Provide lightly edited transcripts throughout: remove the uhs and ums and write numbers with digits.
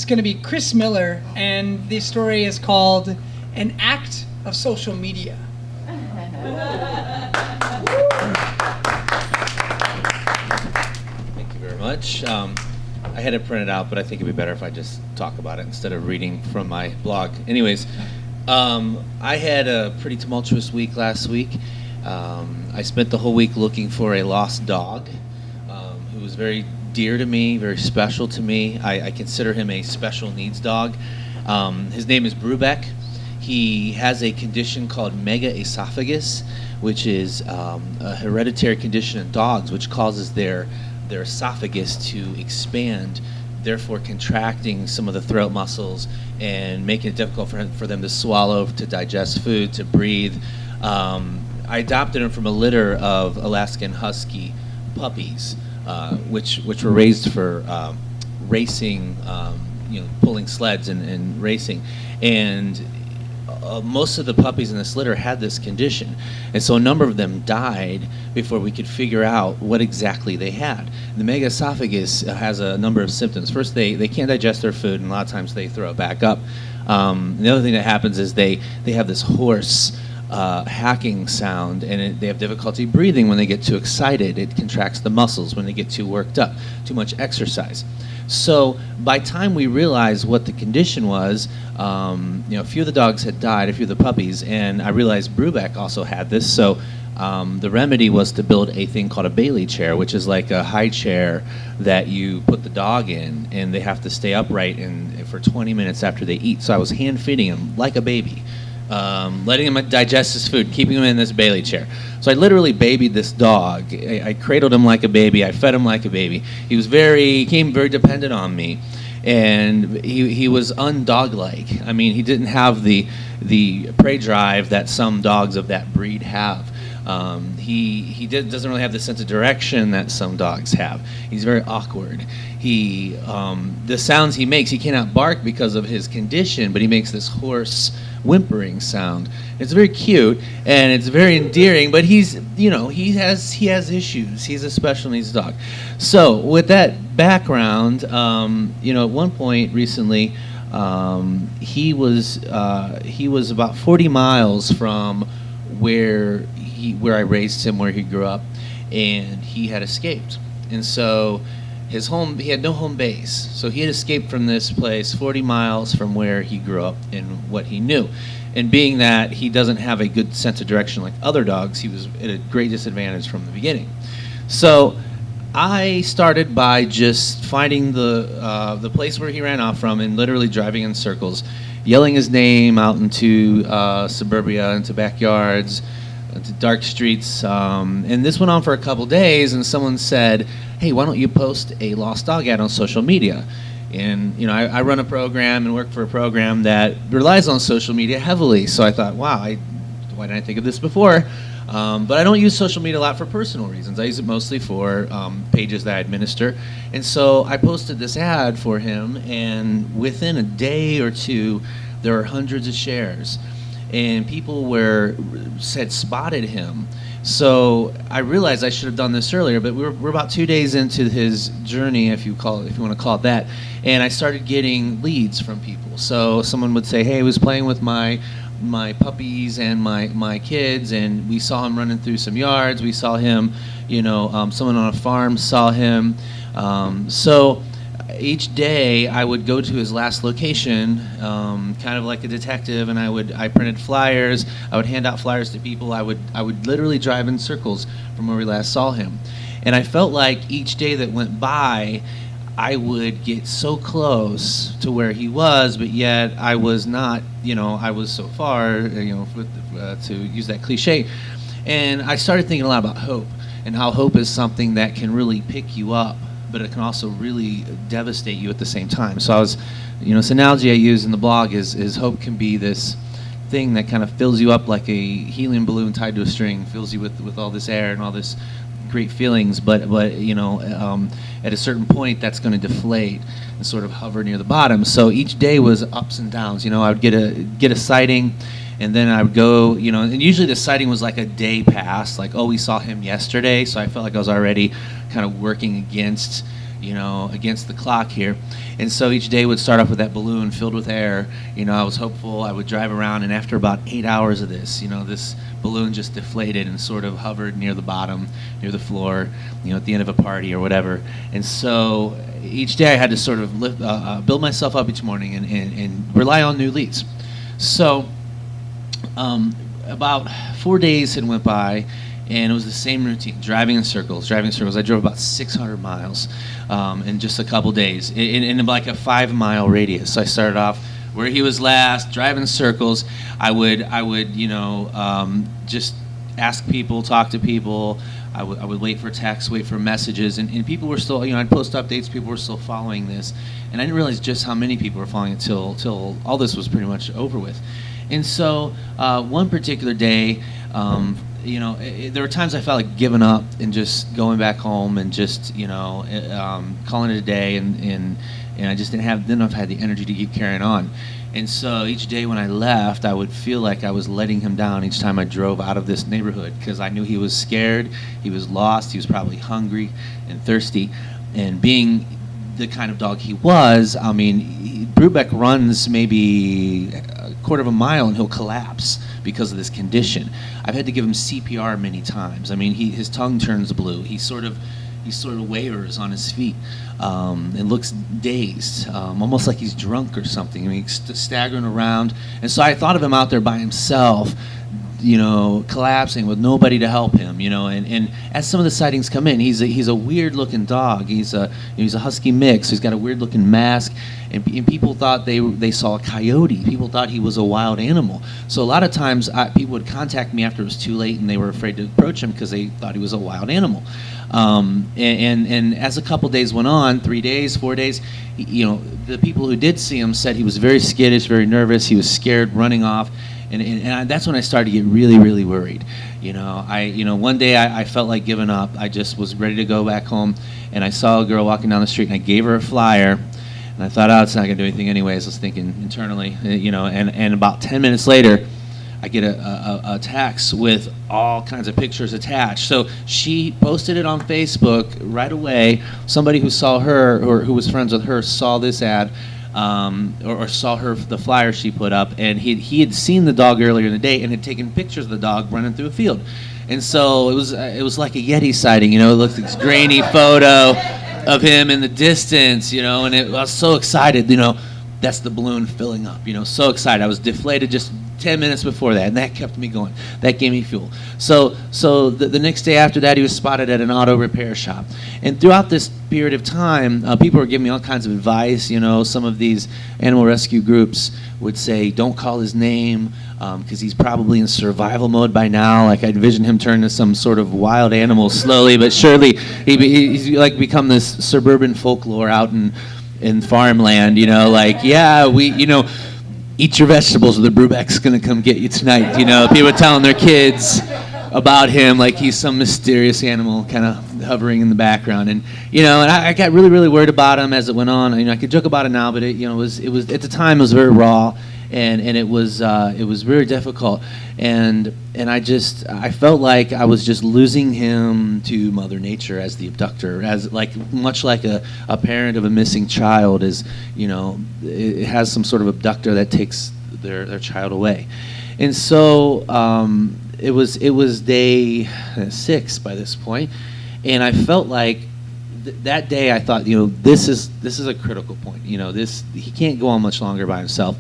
is going to be Chris Miller, and the story is called An Act of Social Media. Thank you very much. I had it printed out, but I think it'd be better if I just talk about it instead of reading from my blog. Anyways, I had a pretty tumultuous week last week. I spent the whole week looking for a lost dog who was very dear to me, very special to me. I consider him a special needs dog. His name is Brubeck. He has a condition called megaesophagus, which is a hereditary condition in dogs, which causes their esophagus to expand, therefore contracting some of the throat muscles and making it difficult for them to swallow, to digest food, to breathe. I adopted him from a litter of Alaskan Husky puppies, which were raised for racing, pulling sleds and racing. And most of the puppies in this litter had this condition, and so a number of them died before we could figure out what exactly they had. The megaesophagus has a number of symptoms. First, they can't digest their food, and a lot of times they throw it back up. The other thing that happens is they have this hoarse hacking sound, and they have difficulty breathing when they get too excited. It contracts the muscles when they get too worked up, too much exercise. So by the time we realized what the condition was, a few of the dogs had died, a few of the puppies, and I realized Brubeck also had this. So the remedy was to build a thing called a Bailey chair, which is like a high chair that you put the dog in, and they have to stay upright for 20 minutes after they eat. So I was hand feeding him like a baby, letting him digest his food, keeping him in this Bailey chair. So I literally babied this dog. I cradled him like a baby. I fed him like a baby. He became very dependent on me, and he was undog-like. I mean, he didn't have the prey drive that some dogs of that breed have. Doesn't really have the sense of direction that some dogs have. He's very awkward. The sounds he makes, he cannot bark because of his condition, but he makes this hoarse whimpering sound. It's very cute and it's very endearing, but he has issues. He's a special needs dog. So with that background, at one point recently, he was about 40 miles from where I raised him, where he grew up, and he had escaped. And so he had no home base. So he had escaped from this place 40 miles from where he grew up and what he knew. And being that he doesn't have a good sense of direction like other dogs, he was at a great disadvantage from the beginning. So I started by just finding the place where he ran off from and literally driving in circles, yelling his name out into suburbia, into backyards, into dark streets. And this went on for a couple days, and someone said, hey, why don't you post a lost dog ad on social media? And I run a program and work for a program that relies on social media heavily. So I thought, wow, why didn't I think of this before? But I don't use social media a lot for personal reasons. I use it mostly for pages that I administer. And so I posted this ad for him, and within a day or two, there were hundreds of shares. And people had spotted him. So I realized I should have done this earlier, but we're about 2 days into his journey, if you want to call it that, and I started getting leads from people. So someone would say, hey, I was playing with my puppies and my kids, and we saw him running through some yards. We saw him, someone on a farm saw him. So each day I would go to his last location, kind of like a detective, and I printed flyers. I would hand out flyers to people. I would literally drive in circles from where we last saw him. And I felt like each day that went by, I would get so close to where he was, but yet I was not, I was so far, to use that cliche. And I started thinking a lot about hope, and how hope is something that can really pick you up, but it can also really devastate you at the same time. So this analogy I use in the blog is hope can be this thing that kind of fills you up like a helium balloon tied to a string, fills you with all this air and all this great feelings, but at a certain point that's going to deflate and sort of hover near the bottom. So each day was ups and downs. I would get a sighting, and then I would go, and usually the sighting was like a day past, like, oh, we saw him yesterday, so I felt like I was already kind of working against, against the clock here. And so each day would start off with that balloon filled with air. I was hopeful. I would drive around, and after about 8 hours of this, this balloon just deflated and sort of hovered near the bottom, near the floor, at the end of a party or whatever. And so each day I had to sort of build myself up each morning and rely on new leads. So about 4 days had went by, and it was the same routine, driving in circles. I drove about 600 miles in just a couple days, in like a 5-mile radius. So I started off where he was last, driving in circles. I would just ask people, talk to people. I would wait for texts, wait for messages, and people were still, I'd post updates, people were still following this. And I didn't realize just how many people were following it till all this was pretty much over with. And so one particular day, there were times I felt like giving up and just going back home and just, calling it a day, and I just didn't know if I had the energy to keep carrying on. And so each day when I left, I would feel like I was letting him down each time I drove out of this neighborhood, because I knew he was scared, he was lost, he was probably hungry and thirsty. And being the kind of dog he was, Brubeck runs maybe a quarter of a mile and he'll collapse because of this condition. I've had to give him CPR many times. His tongue turns blue. He sort of wavers on his feet and looks dazed, almost like he's drunk or something. He's staggering around. And so I thought of him out there by himself, collapsing with nobody to help him, and as some of the sightings come in, he's a weird looking dog. He's a husky mix. He's got a weird looking mask, and people thought they saw a coyote. People thought he was a wild animal. So a lot of times people would contact me after it was too late, and they were afraid to approach him because they thought he was a wild animal. And as a couple days went on, 3 days, 4 days, the people who did see him said he was very skittish, very nervous. He was scared, running off. And that's when I started to get really, really worried. One day I felt like giving up. I just was ready to go back home, and I saw a girl walking down the street, and I gave her a flyer, and I thought, it's not going to do anything anyways. I was thinking internally, and about 10 minutes later, I get a text with all kinds of pictures attached. So she posted it on Facebook right away. Somebody who saw her, or who was friends with her, saw this ad, or saw the flyer she put up, and he had seen the dog earlier in the day and had taken pictures of the dog running through a field. And so it was like a Yeti sighting. It looked like this grainy photo of him in the distance, and I was so excited. That's the balloon filling up. So excited. I was deflated just 10 minutes before that, and that kept me going. That gave me fuel. So the next day after that, he was spotted at an auto repair shop. And throughout this period of time, people were giving me all kinds of advice. Some of these animal rescue groups would say, don't call his name, because he's probably in survival mode by now. Like, I envision him turn into some sort of wild animal slowly but surely. He's like become this suburban folklore out in farmland, eat your vegetables or the Brubeck's going to come get you tonight. People are telling their kids about him like he's some mysterious animal kind of hovering in the background. And, and I got really, really worried about him as it went on. I could joke about it now, but it was at the time it was very raw, and it was very difficult. And I felt like I was just losing him to Mother Nature as the abductor, as much like a parent of a missing child is, it has some sort of abductor that takes their child away. And so it was day 6 by this point, and I felt like that day I thought, this is a critical point. He can't go on much longer by himself.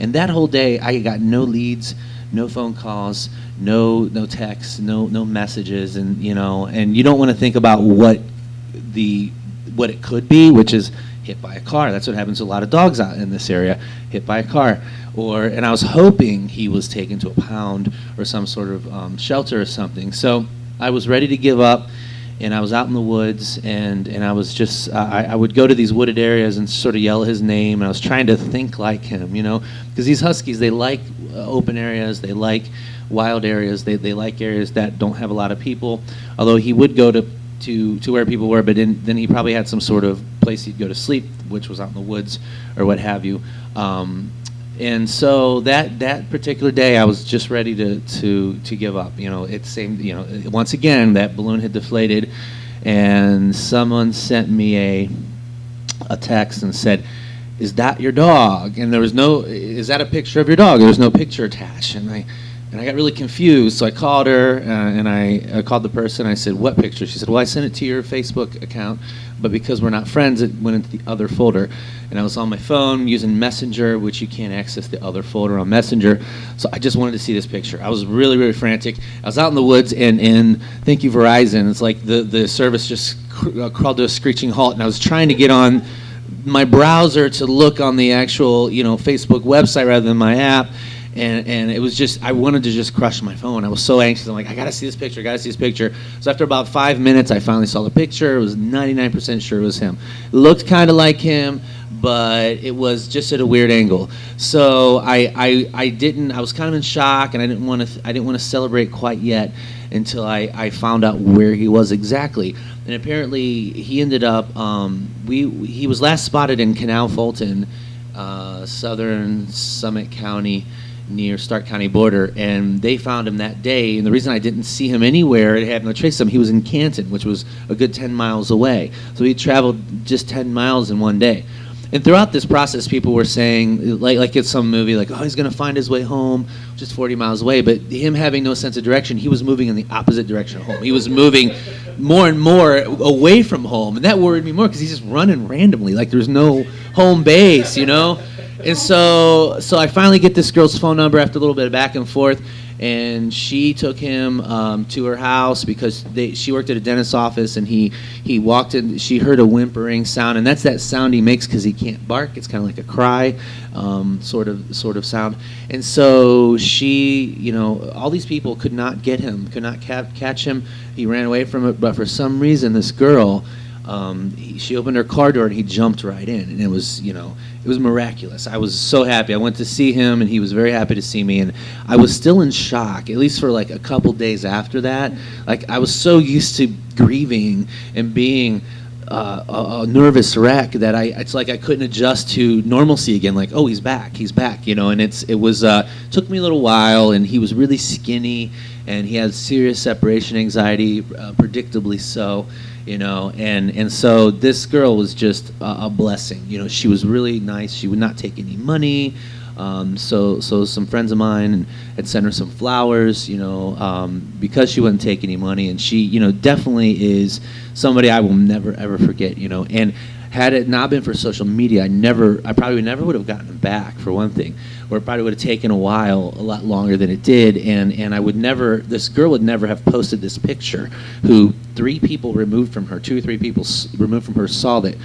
And that whole day I got no leads, no phone calls, no texts, no messages, and you don't want to think about what it could be, which is hit by a car. That's what happens to a lot of dogs out in this area, hit by a car. And I was hoping he was taken to a pound or some sort of shelter or something. So I was ready to give up, and I was out in the woods, and I was just, I would go to these wooded areas and sort of yell his name, and I was trying to think like him, because these huskies, they like open areas, they like wild areas, they like areas that don't have a lot of people, although he would go to where people were, but then he probably had some sort of place he'd go to sleep, which was out in the woods or what have you. And so that particular day, I was just ready to give up. It seemed, once again, that balloon had deflated, and someone sent me a text and said, "Is that your dog?" And there was no, "Is that a picture of your dog?" There was no picture attached. And I got really confused, so I called her, and I called the person. I said, "What picture?" She said, "Well, I sent it to your Facebook account, but because we're not friends, it went into the other folder." And I was on my phone using Messenger, which you can't access the other folder on Messenger. So I just wanted to see this picture. I was really, really frantic. I was out in the woods, and thank you, Verizon. It's like the service just crawled to a screeching halt, and I was trying to get on my browser to look on the actual, Facebook website rather than my app. And it was just, I wanted to just crush my phone. I was so anxious. I'm like, I got to see this picture, got to see this picture. So after about 5 minutes, I finally saw the picture. I was 99% sure it was him. It looked kind of like him, but it was just at a weird angle. So I was kind of in shock, and I didn't want to celebrate quite yet until I found out where he was exactly. And apparently he ended up, he was last spotted in Canal Fulton, southern Summit County, near Stark County border, and they found him that day. And the reason I didn't see him anywhere, I had no trace of him, he was in Canton, which was a good 10 miles away. So he traveled just 10 miles in one day. And throughout this process, people were saying, like it's some movie, like, oh, he's going to find his way home, just 40 miles away. But him having no sense of direction, he was moving in the opposite direction of home. He was moving more and more away from home. And that worried me more because he's just running randomly, like there's no home base, And so I finally get this girl's phone number after a little bit of back and forth, and she took him to her house because she worked at a dentist's office, and he walked in. She heard a whimpering sound, and that's that sound he makes because he can't bark. It's kind of like a cry, sort of sound. And so she, all these people could not get him, could not catch him. He ran away from it, but for some reason, this girl. She opened her car door and he jumped right in, and it was miraculous. I was so happy. I went to see him, and he was very happy to see me, and I was still in shock, at least for like a couple days after that. Like, I was so used to grieving and being a nervous wreck that it's like I couldn't adjust to normalcy again. Like, oh, he's back, and it took me a little while, and he was really skinny, and he had serious separation anxiety, predictably so. And so this girl was just a blessing. She was really nice. She would not take any money. So some friends of mine had sent her some flowers, because she wouldn't take any money. And she, definitely is somebody I will never, ever forget, And had it not been for social media, I probably never would have gotten him back, for one thing. Or it probably would have taken a lot longer than it did. And this girl would never have posted this picture, who 3 people removed from her, 2 or 3 people removed from her saw that.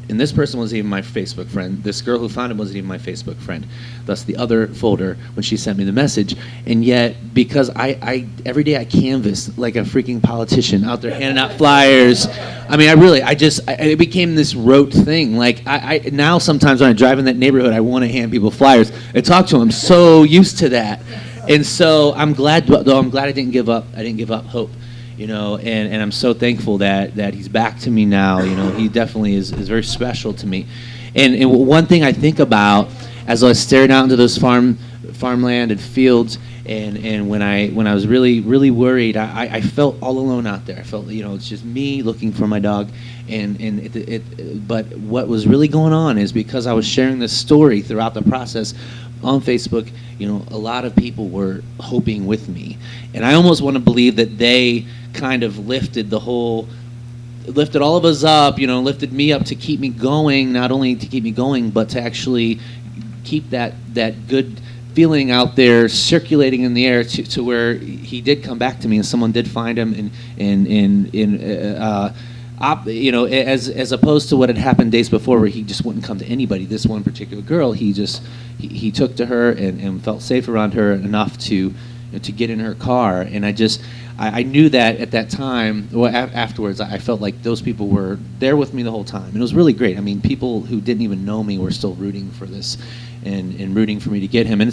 And this person wasn't even my Facebook friend. This girl who found him wasn't even my Facebook friend. Thus the other folder when she sent me the message. And yet, because I every day I canvassed like a freaking politician out there handing out flyers. I mean, it became this rote thing. Like, I now sometimes when I drive in that neighborhood, I want to hand people flyers and talk to them. I'm so used to that. And so I'm glad I didn't give up. I didn't give up hope. And I'm so thankful that he's back to me now. He definitely is very special to me. And one thing I think about as I was staring out into those farmland and fields, and when I was really, really worried, I felt all alone out there. I felt, it's just me looking for my dog. But what was really going on is because I was sharing this story throughout the process on Facebook, a lot of people were hoping with me. And I almost want to believe that they kind of lifted all of us up, lifted me up to keep me going, not only to keep me going, but to actually keep that good feeling out there circulating in the air to where he did come back to me and someone did find him as opposed to what had happened days before where he just wouldn't come to anybody. This one particular girl, he took to her and felt safe around her enough to get in her car. And I knew that at that time, afterwards, I felt like those people were there with me the whole time. And it was really great. I mean, people who didn't even know me were still rooting for this and rooting for me to get him. And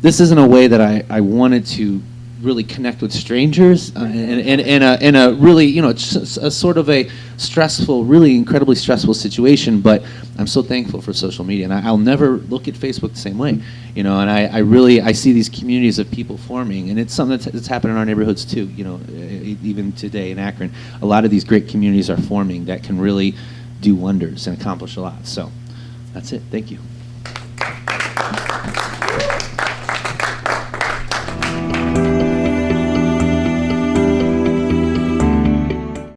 this isn't a way that I wanted to really connect with strangers in a really, it's a sort of a stressful, really incredibly stressful situation. But I'm so thankful for social media, and I'll never look at Facebook the same way, and I see these communities of people forming, and it's something that's happened in our neighborhoods too, even today in Akron. A lot of these great communities are forming that can really do wonders and accomplish a lot. So that's it. Thank you.